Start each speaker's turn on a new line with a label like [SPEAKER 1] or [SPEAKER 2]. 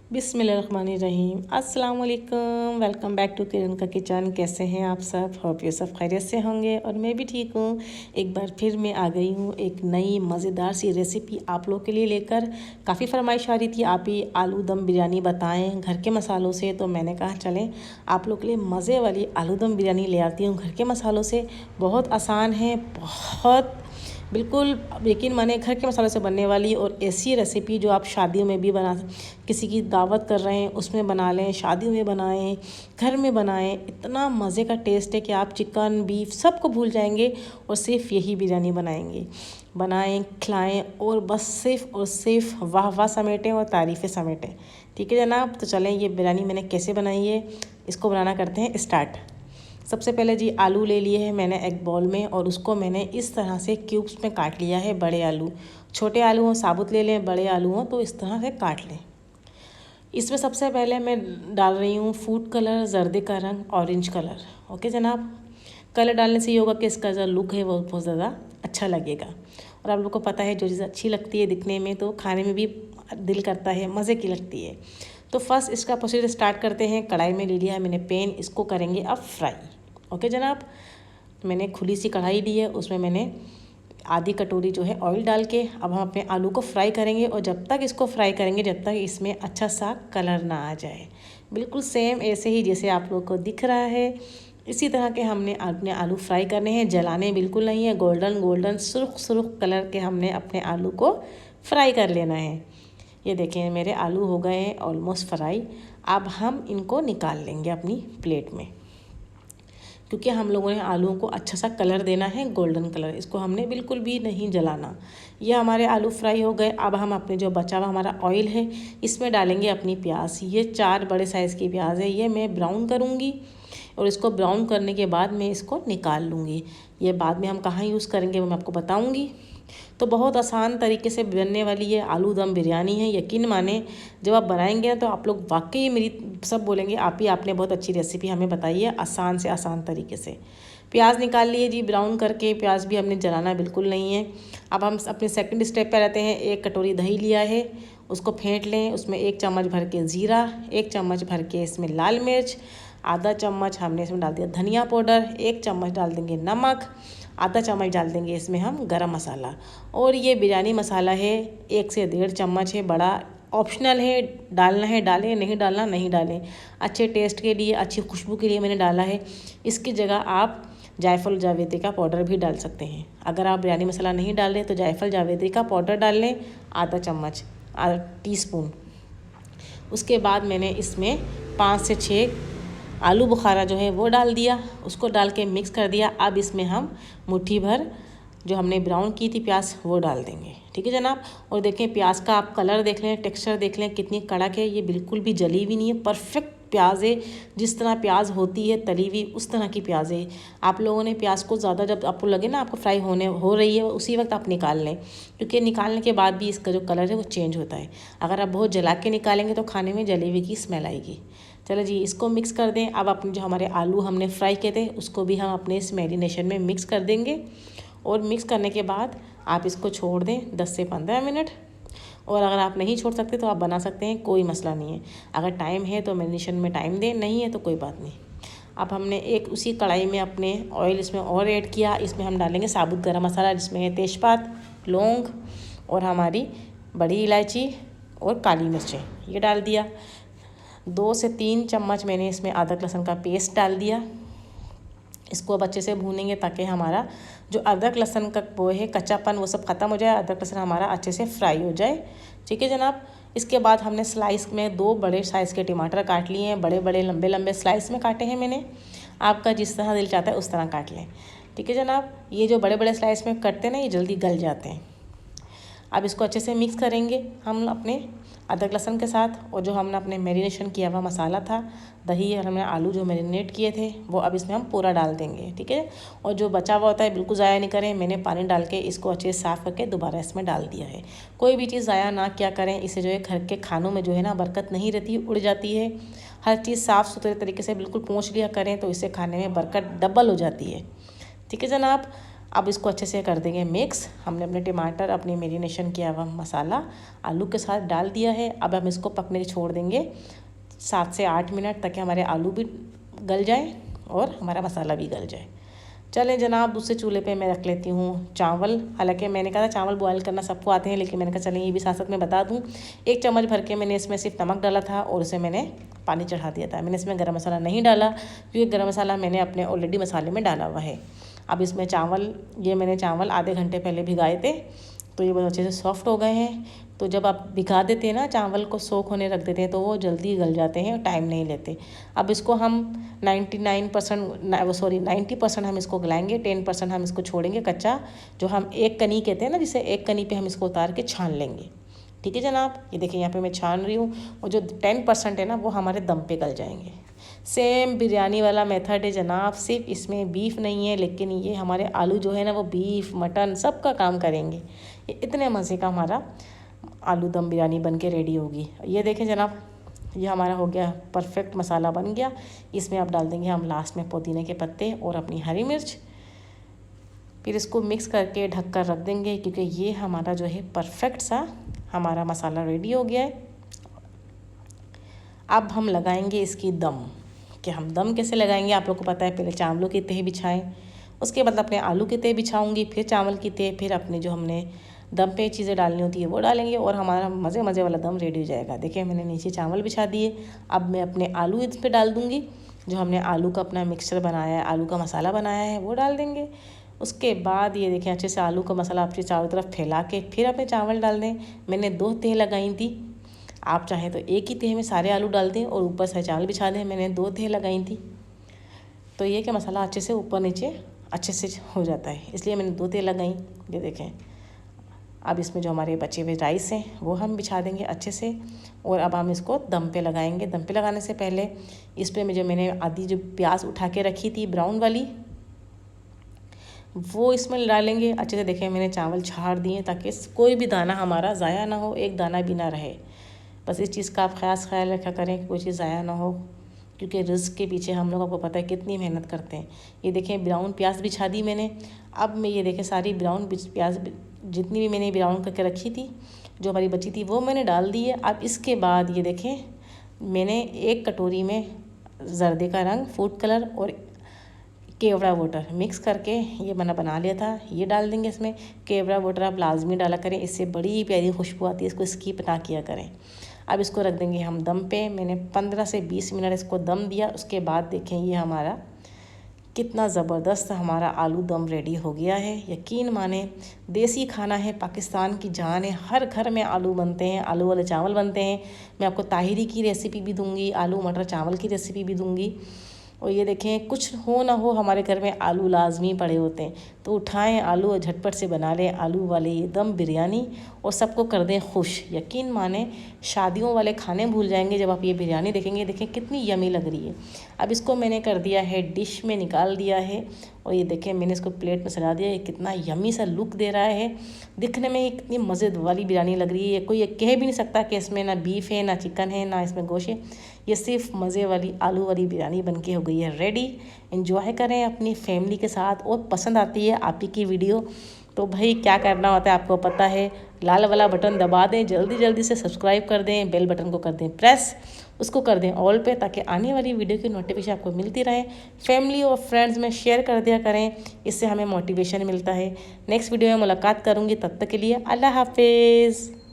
[SPEAKER 1] बिस्मिल्लाहिर्रहमानिर्रहीम। अस्सलाम वालेकुम। वेलकम बैक टू किरण का किचन। कैसे हैं आप सब? होप ये सब खैरियत से होंगे और मैं भी ठीक हूँ। एक बार फिर मैं आ गई हूँ एक नई मज़ेदार सी रेसिपी आप लोग के लिए लेकर। काफ़ी फरमाइश आ रही थी आप ही आलू दम बिरयानी बताएं घर के मसालों से, तो मैंने कहा चलें आप लोग के लिए मज़े वाली आलू दम बिरयानी ले आती हूँ घर के मसालों से। बहुत आसान है, बहुत बिल्कुल यकीन माने घर के मसालों से बनने वाली और ऐसी रेसिपी जो आप शादियों में भी बना, किसी की दावत कर रहे हैं उसमें बना लें, शादियों में बनाएं, घर में बनाएं। इतना मज़े का टेस्ट है कि आप चिकन बीफ सबको भूल जाएंगे और सिर्फ यही बिरयानी बनाएंगे, बनाएं, खिलाएं और बस सिर्फ और सिर्फ वाह वाह समेटें और तारीफ़ें समेटें। ठीक है जनाब, तो चलें ये बिरयानी मैंने कैसे बनाई है इसको बनाना करते हैं स्टार्ट। सबसे पहले जी आलू ले लिए हैं मैंने एक बाउल में और उसको मैंने इस तरह से क्यूब्स में काट लिया है। बड़े आलू, छोटे आलू हों साबुत ले लें, बड़े आलू हों तो इस तरह से काट लें। इसमें सबसे पहले मैं डाल रही हूँ फूड कलर, जर्दे का रंग, ऑरेंज कलर। ओके जनाब, कलर डालने से ये होगा कि इसका जो लुक है वो बहुत ज़्यादा अच्छा लगेगा। और आप लोग को पता है जो चीज़ अच्छी लगती है दिखने में तो खाने में भी दिल करता है, मज़े की लगती है। तो फर्स्ट इसका प्रोसीजर स्टार्ट करते हैं। कढ़ाई में ले लिया है मैंने पैन, इसको करेंगे अब फ्राई। ओके जनाब, मैंने खुली सी कढ़ाई ली है, उसमें मैंने आधी कटोरी जो है ऑयल डाल के अब हम अपने आलू को फ्राई करेंगे। और जब तक इसको फ्राई करेंगे जब तक इसमें अच्छा सा कलर ना आ जाए, बिल्कुल सेम ऐसे ही जैसे आप लोग को दिख रहा है इसी तरह के हमने अपने आलू फ्राई करने हैं। जलाने बिल्कुल नहीं है, गोल्डन गोल्डन सुर्ख सुर्ख कलर के हमने अपने आलू को फ्राई कर लेना है। ये देखें मेरे आलू हो गए हैं ऑलमोस्ट फ्राई। अब हम इनको निकाल लेंगे अपनी प्लेट में, क्योंकि हम लोगों ने आलूओं को अच्छा सा कलर देना है, गोल्डन कलर। इसको हमने बिल्कुल भी नहीं जलाना। ये हमारे आलू फ्राई हो गए। अब हम अपने जो बचा हुआ हमारा ऑयल है इसमें डालेंगे अपनी प्याज। ये 4 बड़े साइज़ की प्याज है, ये मैं ब्राउन करूँगी और इसको ब्राउन करने के बाद मैं इसको निकाल लूँगी। ये बाद में हम कहाँ यूज़ करेंगे वो मैं आपको बताऊँगी। तो बहुत आसान तरीके से बनने वाली ये आलू दम बिरयानी है। यकीन माने जब आप बनाएंगे ना तो आप लोग वाकई मेरी सब बोलेंगे आप ही आपने बहुत अच्छी रेसिपी हमें बताई है आसान से आसान तरीके से। प्याज निकाल लिए जी ब्राउन करके, प्याज भी हमने जलाना बिल्कुल नहीं है। अब हम अपने सेकंड स्टेप पे रहते हैं। 1 कटोरी दही लिया है, उसको फेंट लें। उसमें 1 चम्मच भर के ज़ीरा, 1 चम्मच भर के इसमें लाल मिर्च, आधा चम्मच हमने इसमें डाल दिया धनिया पाउडर, 1 चम्मच डाल देंगे नमक, आधा चम्मच डाल देंगे इसमें हम गरम मसाला। और ये बिरयानी मसाला है 1 से 1.5 चम्मच है, बड़ा ऑप्शनल है, डालना है डालें, नहीं डालना नहीं डालें। अच्छे टेस्ट के लिए, अच्छी खुशबू के लिए मैंने डाला है। इसकी जगह आप जायफल जावित्री का पाउडर भी डाल सकते हैं। अगर आप बिरयानी मसाला नहीं डाल रहे तो जायफल जावित्री का पाउडर डाल लें, आधा चम्मच, आधा टीस्पून। उसके बाद मैंने इसमें 5 से 6 आलू बुखारा जो है वो डाल दिया, उसको डाल के मिक्स कर दिया। अब इसमें हम मुट्ठी भर जो हमने ब्राउन की थी प्याज वो डाल देंगे। ठीक है जनाब, और देखें प्याज का आप कलर देख लें, टेक्सचर देख लें कितनी कड़क है। ये बिल्कुल भी जली भी नहीं है, परफेक्ट प्याज है। जिस तरह प्याज होती है तली हुई उस तरह की प्याज है। आप लोगों ने प्याज को ज़्यादा जब आपको लगे ना आपको फ्राई हो रही है उसी वक्त आप निकाल लें, क्योंकि निकालने के बाद भी इसका जो कलर है वो चेंज होता है। अगर आप बहुत जला के निकालेंगे तो खाने में जली हुई की स्मेल आएगी। चलो जी इसको मिक्स कर दें। अब अपने जो हमारे आलू हमने फ्राई किए थे उसको भी हम अपने इस मैरिनेशन में मिक्स कर देंगे। और मिक्स करने के बाद आप इसको छोड़ दें 10 से 15 मिनट। और अगर आप नहीं छोड़ सकते तो आप बना सकते हैं, कोई मसला नहीं है। अगर टाइम है तो मैरिनेशन में टाइम दें, नहीं है तो कोई बात नहीं। अब हमने एक उसी कढ़ाई में अपने ऑयल इसमें और ऐड किया। इसमें हम डालेंगे साबुत गरम मसाला जिसमें है तेज़पात, लौंग और हमारी बड़ी इलायची और काली मिर्चें, ये डाल दिया। 2 से 3 चम्मच मैंने इसमें अदरक लहसुन का पेस्ट डाल दिया। इसको अब अच्छे से भूनेंगे ताकि हमारा जो अदरक लहसुन का वो है कच्चापन वो सब ख़त्म हो जाए, अदरक लहसुन हमारा अच्छे से फ्राई हो जाए। ठीक है जनाब, इसके बाद हमने स्लाइस में 2 बड़े साइज़ के टमाटर काट लिए हैं, बड़े बड़े लंबे लंबे स्लाइस में काटे हैं मैंने। आपका जिस तरह दिल चाहता है उस तरह काट लें। ठीक है जनाब, ये जो बड़े बड़े स्लाइस में कटते हैं ना ये जल्दी गल जाते हैं। अब इसको अच्छे से मिक्स करेंगे हम अपने अदरक लहसुन के साथ। और जो हमने अपने मैरिनेशन किया हुआ मसाला था, दही और हमने आलू जो मैरिनेट किए थे वो अब इसमें हम पूरा डाल देंगे। ठीक है, और जो बचा हुआ होता है बिल्कुल ज़ाया नहीं करें। मैंने पानी डाल के इसको अच्छे से साफ़ करके दोबारा इसमें डाल दिया है। कोई भी चीज़ ज़ाया ना क्या करें, इससे जो है घर के खानों में जो है ना बरकत नहीं रहती, उड़ जाती है। हर चीज़ साफ़ सुथरे तरीके से बिल्कुल पोंछ लिया करें तो इससे खाने में बरकत डबल हो जाती है। ठीक है जनाब, अब इसको अच्छे से कर देंगे मिक्स। हमने अपने टमाटर, अपने मैरिनेशन किया हुआ मसाला आलू के साथ डाल दिया है। अब हम इसको पकने के छोड़ देंगे 7 से 8 मिनट, ताकि हमारे आलू भी गल जाए और हमारा मसाला भी गल जाए। चलें जनाब, दूसरे चूल्हे पे मैं रख लेती हूँ चावल। हालांकि मैंने कहा था चावल बॉयल करना सबको आते हैं, लेकिन मैंने कहा चलें ये भी साथ साथ में बता दूँ। 1 चम्मच भर के मैंने इसमें सिर्फ नमक डाला था और उसे मैंने पानी चढ़ा दिया था। मैंने इसमें गरम मसाला नहीं डाला, क्योंकि गरम मसाला मैंने अपने ऑलरेडी मसाले में डाला हुआ है। अब इसमें मैंने चावल आधे घंटे पहले भिगाए थे, तो ये बहुत अच्छे से सॉफ्ट हो गए हैं। तो जब आप भिगा देते हैं ना, चावल को सोख होने रख देते हैं, तो वो जल्दी गल जाते हैं और टाइम नहीं लेते। अब इसको हम 90% हम इसको गलाएंगे, 10% हम इसको छोड़ेंगे कच्चा, जो हम एक कनी कहते हैं ना, जिसे एक कनी पे हम इसको उतार के छान लेंगे। ठीक है जनाब, ये देखिए यहाँ पे मैं छान रही हूँ, और जो 10% है ना वो हमारे दम पे गल जाएंगे। सेम बिरयानी वाला मेथड है जनाब, सिर्फ इसमें बीफ नहीं है, लेकिन ये हमारे आलू जो है ना वो बीफ मटन सब का काम करेंगे। ये इतने मज़े का हमारा आलू दम बिरयानी बन के रेडी होगी। ये देखें जनाब, ये हमारा हो गया परफेक्ट, मसाला बन गया। इसमें अब डाल देंगे हम लास्ट में पुदीने के पत्ते और अपनी हरी मिर्च। फिर इसको मिक्स करके ढक कर रख देंगे, क्योंकि ये हमारा जो है परफेक्ट सा हमारा मसाला रेडी हो गया है। अब हम लगाएंगे इसकी दम। कि हम दम कैसे लगाएंगे आप लोग को पता है, पहले चावलों की तह बिछाएं, उसके बाद अपने आलू की तह बिछाऊंगी, फिर चावल की तह, फिर अपने जो हमने दम पे चीज़ें डालनी होती है वो डालेंगे, और हमारा मज़े मज़े वाला दम रेडी हो जाएगा। देखिए मैंने नीचे चावल बिछा दिए। अब मैं अपने आलू इस पर डाल दूँगी, जो हमने आलू का अपना मिक्सचर बनाया है, आलू का मसाला बनाया है, वो डाल देंगे। उसके बाद ये देखें अच्छे से आलू का मसाला आपके चारों तरफ फैला के फिर अपने चावल डाल दें। मैंने 2 तह लगाई थी, आप चाहें तो एक ही तह में सारे आलू डाल दें और ऊपर से चावल बिछा दें। मैंने 2 तह लगाई थी, तो ये कि मसाला अच्छे से ऊपर नीचे अच्छे से हो जाता है, इसलिए मैंने 2 तह लगाई। ये देखें, अब इसमें जो हमारे बचे हुए राइस हैं वो हम बिछा देंगे अच्छे से, और अब हम इसको दम पे लगाएंगे। दम पे लगाने से पहले इस पर मैंने आधी जो प्याज उठा के रखी थी ब्राउन वाली, वो इसमें डालेंगे अच्छे से। देखें मैंने चावल छाड़ दिए, ताकि कोई भी दाना हमारा ज़ाया ना हो, एक दाना भी ना रहे। बस इस चीज़ का आप ख्याल रखा करें कि कोई चीज़ ज़ाया ना हो, क्योंकि रिस्क के पीछे हम लोग, आपको पता है कितनी मेहनत करते हैं। ये देखें ब्राउन प्याज बिछा दी मैंने। अब मैं ये देखें सारी ब्राउन प्याज जितनी भी मैंने ब्राउन करके रखी थी, जो हमारी बची थी, वो मैंने डाल दी है। अब इसके बाद ये देखें मैंने 1 कटोरी में जर्दे का रंग, फूड कलर और केवड़ा वाटर मिक्स करके ये बना लिया था, ये डाल देंगे इसमें। केवड़ा वाटर आप लाजमी डाला करें, इससे बड़ी प्यारी खुशबू आती है, इसको स्किप ना किया करें। अब इसको रख देंगे हम दम पे। मैंने 15 से 20 मिनट इसको दम दिया। उसके बाद देखें ये हमारा कितना ज़बरदस्त हमारा आलू दम रेडी हो गया है। यकीन माने देसी खाना है, पाकिस्तान की जान है। हर घर में आलू बनते हैं, आलू वाले चावल बनते हैं। मैं आपको ताहिरी की रेसिपी भी दूंगी, आलू मटर चावल की रेसिपी भी दूंगी। और ये देखें, कुछ हो ना हो हमारे घर में आलू लाजमी पड़े होते हैं, तो उठाएं आलू और झटपट से बना लें आलू वाले ये दम बिरयानी, और सबको कर दें खुश। यकीन माने शादियों वाले खाने भूल जाएंगे जब आप ये बिरयानी देखेंगे। देखें कितनी यमी लग रही है। अब इसको मैंने कर दिया है डिश में, निकाल दिया है, और ये देखें मैंने इसको प्लेट में सजा दिया। ये कितना यमी सा लुक दे रहा है, दिखने में कितनी मज़े वाली बिरयानी लग रही है। कोई ये कह भी नहीं सकता कि इसमें ना बीफ है, ना चिकन है, ना इसमें गोश्त है। ये सिर्फ मज़े वाली आलू वाली बिरयानी बनके हो गई है रेडी। एंजॉय करें अपनी फैमिली के साथ, और पसंद आती है आप ही की वीडियो तो भाई क्या करना होता है आपको पता है, लाल वाला बटन दबा दें, जल्दी जल्दी से सब्सक्राइब कर दें, बेल बटन को कर दें प्रेस, उसको कर दें ऑल पे, ताकि आने वाली वीडियो की नोटिफिकेशन आपको मिलती रहे। फैमिली और फ्रेंड्स में शेयर कर दिया करें, इससे हमें मोटिवेशन मिलता है। नेक्स्ट वीडियो में मुलाकात करूँगी, तब तक के लिए अल्लाह हाफिज़।